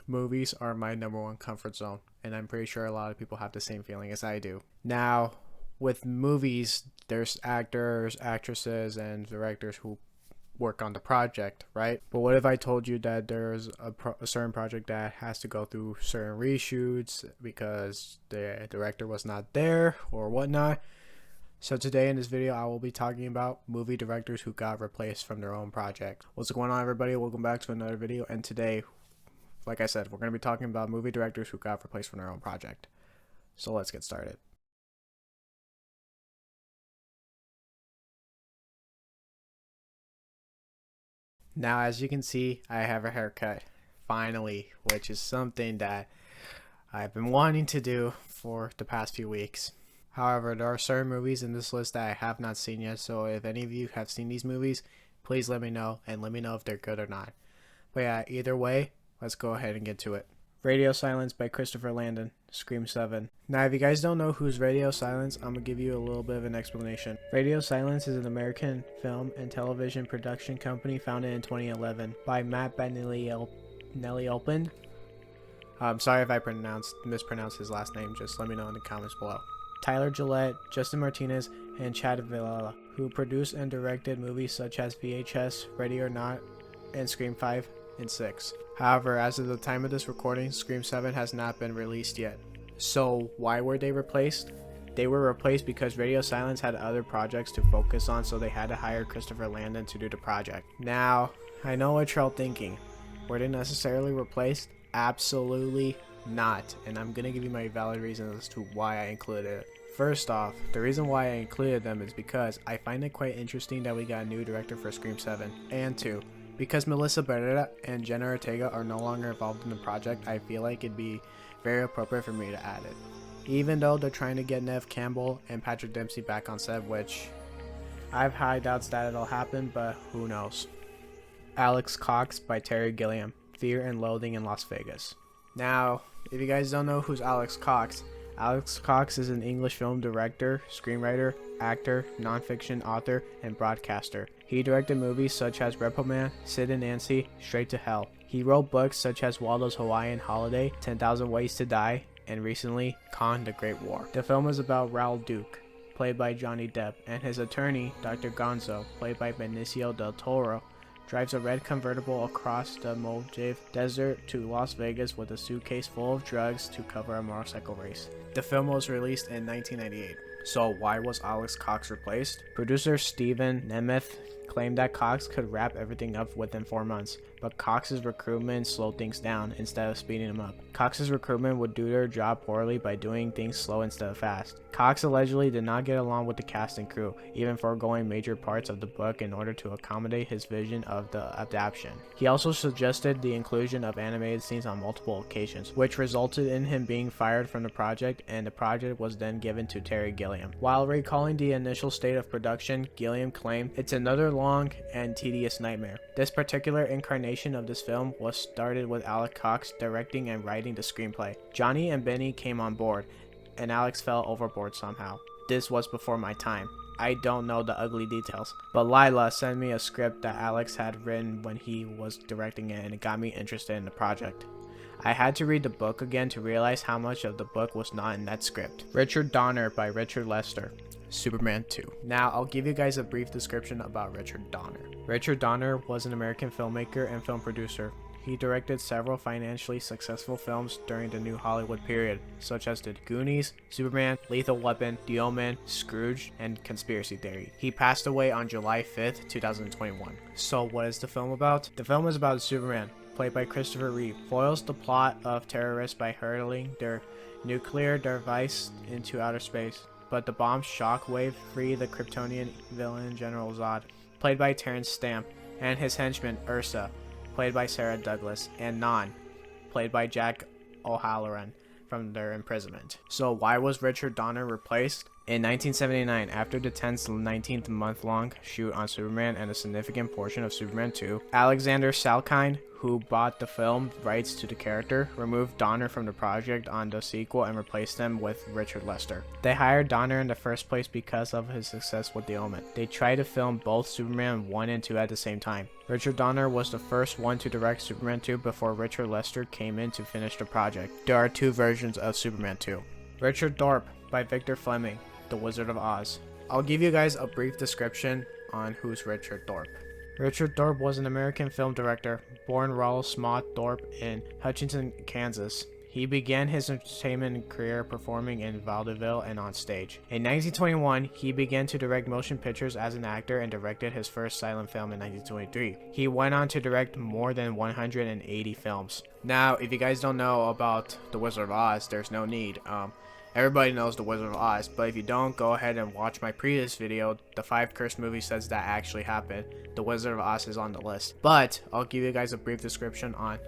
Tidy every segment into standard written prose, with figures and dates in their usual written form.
Movies are my number one comfort zone, and I'm pretty sure a lot of people have the same feeling as I do. Now, with movies, there's actors, actresses, and directors who work on the project, right? But what if I told you that there's a certain project that has to go through certain reshoots because the director was not there or whatnot? So today in this video, I will be talking about movie directors who got replaced from their own project. What's going on, everybody? Welcome back to another video. And today, like I said, we're going to be talking about movie directors who got replaced from their own project. So let's get started. Now, as you can see, I have a haircut, finally, which is something that I've been wanting to do for the past few weeks. However, there are certain movies in this list that I have not seen yet, so if any of you have seen these movies, please let me know, and let me know if they're good or not. But yeah, either way, let's go ahead and get to it. Radio Silence by Christopher Landon, Scream 7. Now, if you guys don't know who's Radio Silence, I'm going to give you a little bit of an explanation. Radio Silence is an American film and television production company founded in 2011 by Matt Nelly-Olpin. I'm sorry if I mispronounced his last name, just let me know in the comments below. Tyler Gillette, Justin Martinez, and Chad Villala, who produced and directed movies such as VHS, Ready or Not, and Scream 5 and 6. However, as of the time of this recording, Scream 7 has not been released yet. So why were they replaced? They were replaced because Radio Silence had other projects to focus on, so they had to hire Christopher Landon to do the project. Now, I know what you're all thinking. Were they necessarily replaced? Absolutely not, and I'm gonna give you my valid reasons as to why I included it. First off, the reason why I included them is because I find it quite interesting that we got a new director for Scream 7, and 2, because Melissa Barrera and Jenna Ortega are no longer involved in the project, I feel like it'd be very appropriate for me to add it. Even though they're trying to get Neve Campbell and Patrick Dempsey back on set, which I have high doubts that it'll happen, but who knows. Alex Cox by Terry Gilliam, Fear and Loathing in Las Vegas. Now, if you guys don't know who's Alex Cox is an English film director, screenwriter, actor, nonfiction author, and broadcaster. He directed movies such as Repo Man, Sid and Nancy, Straight to Hell. He wrote books such as Waldo's Hawaiian Holiday, 10,000 Ways to Die, and recently, Khan the Great War. The film is about Raul Duke, played by Johnny Depp, and his attorney, Dr. Gonzo, played by Benicio del Toro, drives a red convertible across the Mojave Desert to Las Vegas with a suitcase full of drugs to cover a motorcycle race. The film was released in 1998. So why was Alex Cox replaced? Producer Steven Nemeth claimed that Cox could wrap everything up within 4 months, but Cox's recruitment slowed things down instead of speeding them up. Cox's recruitment would do their job poorly by doing things slow instead of fast. Cox allegedly did not get along with the cast and crew, even foregoing major parts of the book in order to accommodate his vision of the adaptation. He also suggested the inclusion of animated scenes on multiple occasions, which resulted in him being fired from the project, and the project was then given to Terry Gilliam. While recalling the initial state of production, Gilliam claimed, "It's another long and tedious nightmare." This particular incarnation of this film was started with Alex Cox directing and writing the screenplay. Johnny and Benny came on board, and Alex fell overboard somehow. This was before my time. I don't know the ugly details, but Lila sent me a script that Alex had written when he was directing it, and it got me interested in the project. I had to read the book again to realize how much of the book was not in that script. Richard Donner by Richard Lester, Superman 2. Now, I'll give you guys a brief description about Richard Donner. Richard Donner was an American filmmaker and film producer. He directed several financially successful films during the New Hollywood period, such as The Goonies, Superman, Lethal Weapon, The Omen, Scrooge, and Conspiracy Theory. He passed away on July 5th, 2021. So what is the film about? The film is about Superman, played by Christopher Reeve, foils the plot of terrorists by hurling their nuclear device into outer space. But the bomb's shockwave free the Kryptonian villain General Zod, played by Terrence Stamp, and his henchman Ursa, played by Sarah Douglas, and Non, played by Jack O'Halloran, from their imprisonment. So why was Richard Donner replaced? In 1979, after the tense 19th month-long shoot on Superman and a significant portion of Superman 2, Alexander Salkind, who bought the film rights to the character, removed Donner from the project on the sequel and replaced him with Richard Lester. They hired Donner in the first place because of his success with The Omen. They tried to film both Superman 1 and 2 at the same time. Richard Donner was the first one to direct Superman 2 before Richard Lester came in to finish the project. There are two versions of Superman 2. Richard Thorpe by Victor Fleming, The Wizard of Oz. I'll give you guys a brief description on who's Richard Thorpe. Richard Thorpe was an American film director, born Rollo Smoth Thorpe in Hutchinson, Kansas. He began his entertainment career performing in vaudeville and on stage. In 1921, he began to direct motion pictures as an actor and directed his first silent film in 1923. He went on to direct more than 180 films. Now, if you guys don't know about The Wizard of Oz, there's no need. Everybody knows The Wizard of Oz, but if you don't, go ahead and watch my previous video. The 5 cursed movies says that actually happened. The Wizard of Oz is on the list. But I'll give you guys a brief description on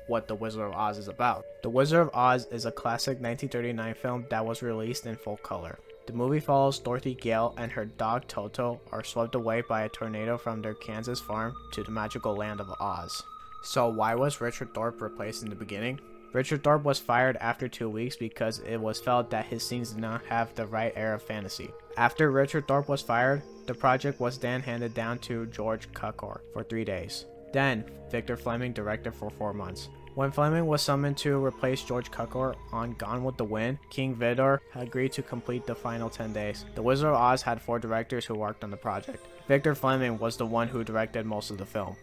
what The Wizard of Oz is about. The Wizard of Oz is a classic 1939 film that was released in full color. The movie follows Dorothy Gale and her dog Toto are swept away by a tornado from their Kansas farm to the magical land of Oz. So why was Richard Thorpe replaced in the beginning? Richard Thorpe was fired after 2 weeks because it was felt that his scenes did not have the right air of fantasy. After Richard Thorpe was fired, the project was then handed down to George Cukor for 3 days. Then, Victor Fleming directed for 4 months. When Fleming was summoned to replace George Cukor on Gone with the Wind, King Vidor agreed to complete the final 10 days. The Wizard of Oz had 4 directors who worked on the project. Victor Fleming was the one who directed most of the film.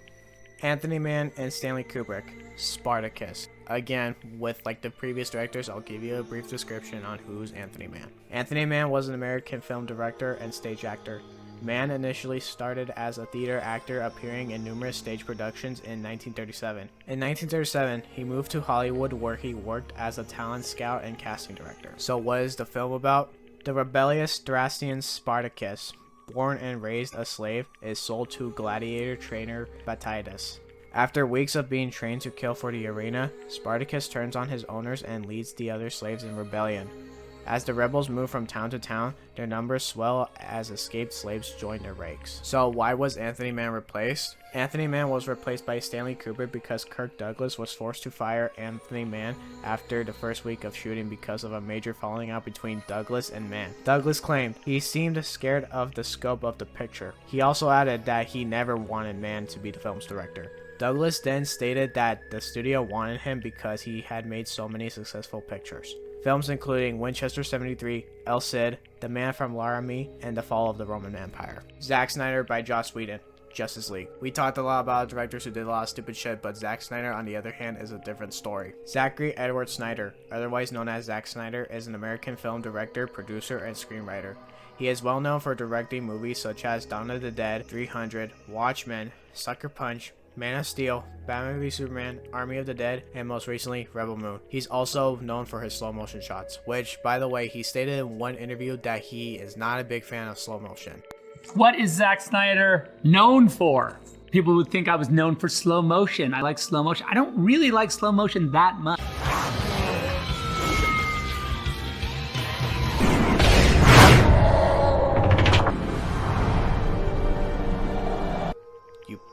Anthony Mann and Stanley Kubrick, Spartacus. Again, with like the previous directors, I'll give you a brief description on who's Anthony Mann. Anthony Mann was an American film director and stage actor. Mann initially started as a theater actor, appearing in numerous stage productions in 1937. In 1937, he moved to Hollywood where he worked as a talent scout and casting director. So what is the film about? The rebellious Thracian Spartacus, born and raised a slave, is sold to gladiator trainer Batidas. After weeks of being trained to kill for the arena, Spartacus turns on his owners and leads the other slaves in rebellion. As the rebels move from town to town, their numbers swell as escaped slaves join their ranks. So why was Anthony Mann replaced? Anthony Mann was replaced by Stanley Kubrick because Kirk Douglas was forced to fire Anthony Mann after the first week of shooting because of a major falling out between Douglas and Mann. Douglas claimed he seemed scared of the scope of the picture. He also added that he never wanted Mann to be the film's director. Douglas then stated that the studio wanted him because he had made so many successful pictures. Films including Winchester 73, El Cid, The Man from Laramie, and The Fall of the Roman Empire. Zack Snyder by Joss Whedon, Justice League. We talked a lot about directors who did a lot of stupid shit, but Zack Snyder, on the other hand, is a different story. Zachary Edward Snyder, otherwise known as Zack Snyder, is an American film director, producer, and screenwriter. He is well known for directing movies such as Dawn of the Dead, 300, Watchmen, Sucker Punch, Man of Steel, Batman v Superman, Army of the Dead, and most recently, Rebel Moon. He's also known for his slow motion shots, which, by the way, he stated in one interview that he is not a big fan of slow motion. What is Zack Snyder known for? People would think I was known for slow motion. I like slow motion. I don't really like slow motion that much.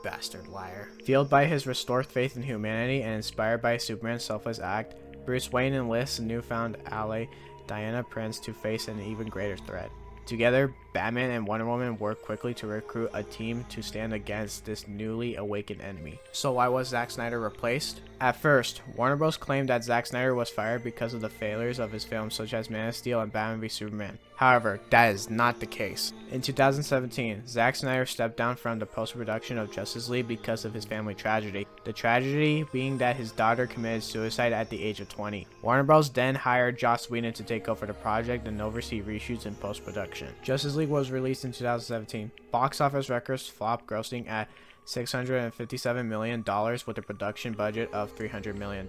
Bastard liar. Fueled by his restored faith in humanity and inspired by Superman's selfless act, Bruce Wayne enlists a newfound ally, Diana Prince, to face an even greater threat. Together, Batman and Wonder Woman work quickly to recruit a team to stand against this newly awakened enemy. So why was Zack Snyder replaced? At first, Warner Bros. Claimed that Zack Snyder was fired because of the failures of his films such as Man of Steel and Batman v Superman. However, that is not the case. In 2017, Zack Snyder stepped down from the post-production of Justice League because of his family tragedy. The tragedy being that his daughter committed suicide at the age of 20. Warner Bros. Then hired Joss Whedon to take over the project and oversee reshoots and post-production. Justice League was released in 2017. Box office records flopped, grossing at $657 million with a production budget of $300 million.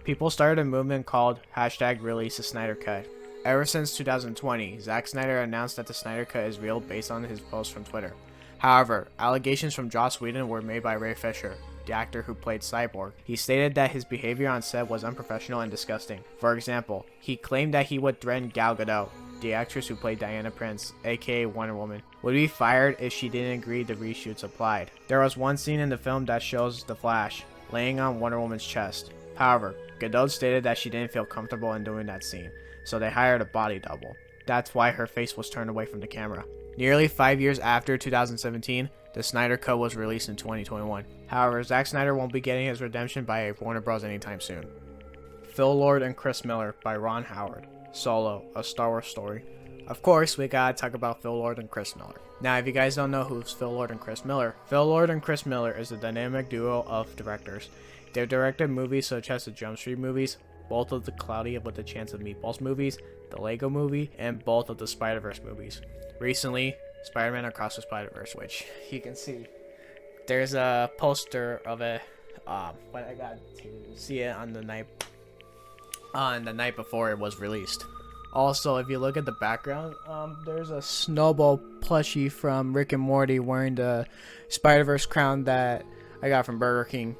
People started a movement called #ReleaseTheSnyderCut. Ever since 2020, Zack Snyder announced that the Snyder Cut is real based on his post from Twitter. However, allegations from Joss Whedon were made by Ray Fisher, the actor who played Cyborg. He stated that his behavior on set was unprofessional and disgusting. For example, he claimed that he would threaten Gal Gadot. the actress who played Diana Prince, aka Wonder Woman, would be fired if she didn't agree the reshoots applied. There was one scene in the film that shows the Flash laying on Wonder Woman's chest. However, Godot stated that she didn't feel comfortable in doing that scene, so they hired a body double. That's why her face was turned away from the camera. Nearly 5 years after 2017, the Snyder Cut was released in 2021. However, Zack Snyder won't be getting his redemption by Warner Bros. Anytime soon. Phil Lord and Chris Miller by Ron Howard. Solo, a Star Wars story. Of course, we gotta talk about Phil Lord and Chris Miller. Now, if you guys don't know who's Phil Lord and Chris Miller is a dynamic duo of directors. They've directed movies such as the Jump Street movies, both of the Cloudy with a Chance of Meatballs movies, the Lego movie, and both of the Spider-Verse movies. Recently, Spider-Man Across the Spider-Verse, which you can see. There's a poster of it, but I got to see it on the night before it was released. Also, if you look at the background, there's a Snowball plushie from Rick and Morty wearing the Spider-Verse crown that I got from Burger King.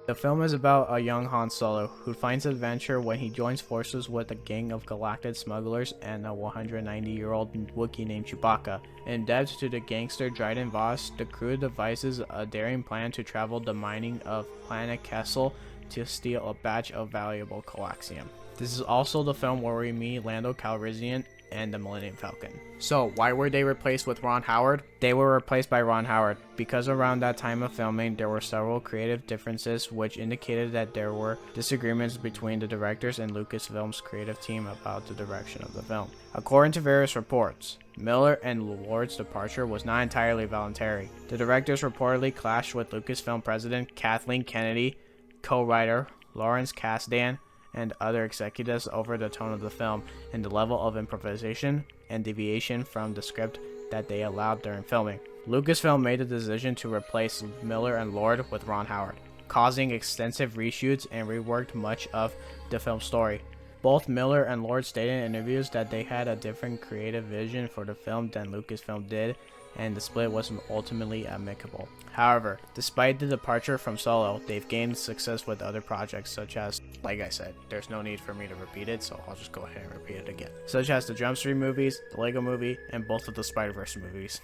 The film is about a young Han Solo who finds adventure when he joins forces with a gang of galactic smugglers and a 190-year-old Wookiee named Chewbacca. Indebted to the gangster Dryden Voss, the crew devises a daring plan to travel the mining of planet Kessel to steal a batch of valuable coaxium. This is also the film where we meet Lando Calrissian and the Millennium Falcon. So, why were they replaced with Ron Howard? They were replaced by Ron Howard because around that time of filming there were several creative differences which indicated that there were disagreements between the directors and Lucasfilm's creative team about the direction of the film. According to various reports, Miller and Lord's departure was not entirely voluntary. The directors reportedly clashed with Lucasfilm president Kathleen Kennedy, co-writer Lawrence Kasdan, and other executives over the tone of the film and the level of improvisation and deviation from the script that they allowed during filming. Lucasfilm made the decision to replace Miller and Lord with Ron Howard, causing extensive reshoots and reworked much of the film's story. Both Miller and Lord stated in interviews that they had a different creative vision for the film than Lucasfilm did, and the split was ultimately amicable. However, despite the departure from Solo, they've gained success with other projects such as, like I said, there's no need for me to repeat it, so I'll just go ahead and repeat it again. Such as the Jump Street movies, the Lego movie, and both of the Spider-Verse movies.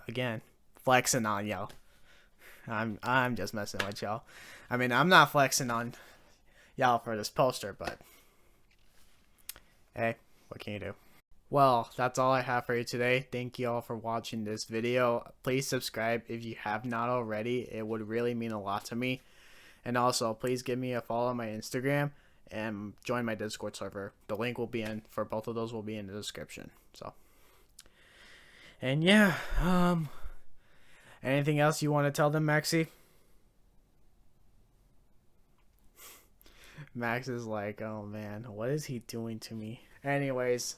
Again, flexing on y'all. I'm just messing with y'all. I mean, I'm not flexing on y'all for this poster, but hey, what can you do? Well, that's all I have for you today. Thank you all for watching this video. Please subscribe if you have not already. It would really mean a lot to me. And also, please give me a follow on my Instagram and join my Discord server. The link will be in, for both of those will be in the description. So, and yeah, anything else you want to tell them, Maxie? Max is like, oh man, what is he doing to me? Anyways,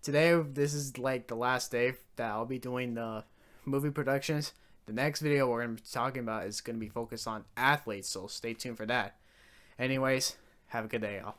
today, this is like the last day that I'll be doing the movie productions. The next video we're going to be talking about is going to be focused on athletes, so stay tuned for that. Anyways, have a good day, y'all.